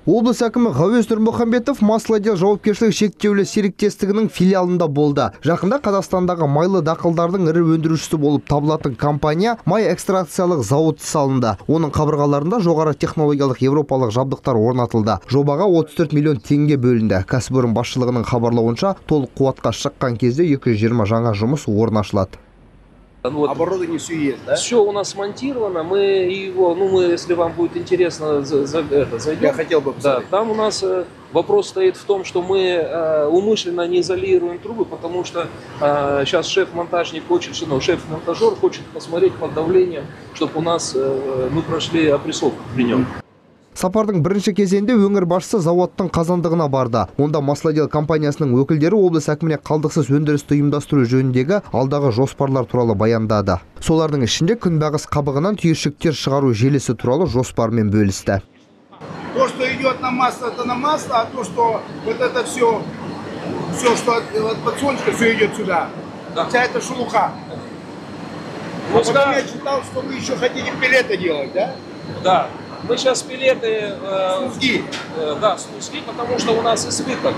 Облыс әкімі Ғауес Нұрмұхамбетов Маслодел жауапкершілігі шектеулі серіктестігінің филиалында болды. Жақында Қазақстандағы майлы дақылдардың ірі өндірушісі болып табылатын компания май экстракциялық зауыты салынды. Оның қабырғаларында жоғары технологиялық европалық жабдықтар орнатылды. Жобаға 34 миллион теңге бөлінді. Кәсіпорын басшылығының хабарлауынша, толық қуатқа шыққан кезде 220 жаңа жұмыс орны ашылады. Вот. Оборудование все есть, да? Все у нас смонтировано, мы его, если вам будет интересно, зайдем. Я хотел бы посмотреть. Да, там у нас вопрос стоит в том, что мы умышленно не изолируем трубы, потому что сейчас шеф-монтажник хочет, шеф-монтажер хочет посмотреть под давлением, чтобы у нас мы прошли опрессовку при нем. Сапардың бірінші кезеңде өңір басшысы зауыттың қазандығына барды. Онда Маслодел компаниясының өкілдері облыс әкіміне қалдықсыз өндірісті ұйымдастыру жөніндегі алдағы жоспарлар туралы баяндады. Солардың ішінде күнбағыс қабығынан түйіршіктер шығару желісі туралы жоспармен бөлісті. То, что идет на масло, это на масло, а то, что вот это все, что от подсолнечка, все идет сюда. Да. Вся эта шелуха. А потом я читал, что вы еще хотите пилеты делать, да? Да. Мы сейчас пилеты, Лузги. Да, с лузги, потому что у нас избыток.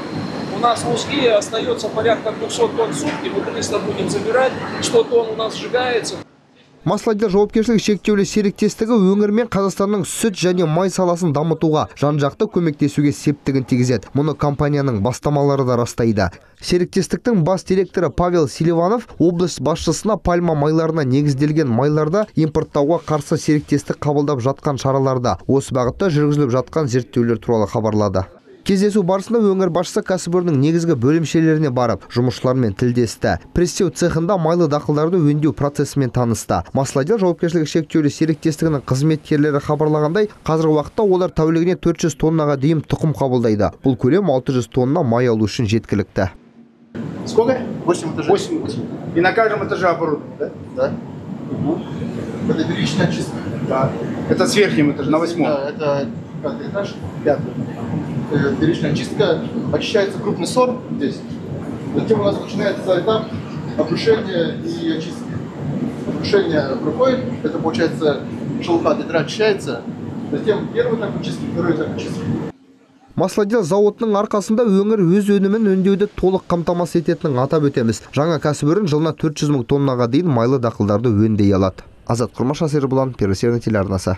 У нас лузги остается порядка 200 тонн в сутки, мы 300 будем забирать, 100 тонн у нас сжигается. Маслодел жауапкершілігі шектеулі серіктестігі өңір мен Қазақстанның сүт және май саласын дамытуға жан-жақты көмектесуге септігін тигізеді. Мұны компанияның бастамалары да растайды. Серіктестіктің бас директоры Павел Селиванов облыс басшысына пальма майларына негізделген майларды импорттауға қарсы серіктестік қабылдап жатқан шараларда осы бағытта жүргізіліп жатқан зерттеулер туралы хабарлады. Кездесу барысында өңір басшысы кәсіпорынның негізгі бөлімшелеріне барып, жұмысшылармен тілдесті. Престеу цехында майлы дақылдарды өңдеу процесімен танысты. Маслодел жауапкершілігі шектеулі серіктестігінің қызметкерлері хабарлағандай, қазіргі уақытта олар тәулігіне 400 тоннаға дейін тұқым қабылдайды. Бұл көлем 600 тонна май алу үшін жеткілікті. Сколько? 8 этажей. 8. И на каждом этаже оборудование, да? Да. Это первичная очистка. Да. Это с верхним этажем, на 8. Да, это 5-й этаж. 5. Первичная очистка. Очищается крупный сор здесь. Затем у нас начинается этап обрушения и очистки. Обрушение проходит, это получается шелуха от ядра очищается. Затем первый этап очистки, второй этап очистки. Маслодел зауытының арқасында өңір өз өнімін өңдеуді толық қамтамасыз ететінін атап өтеміз. Жаңа кәсіпорын жылына 400 мың тоннаға дейін майлы дақылдарды өңдей алады. Азат Құрмаш, Асер Бұлан, Первый телеарнасы.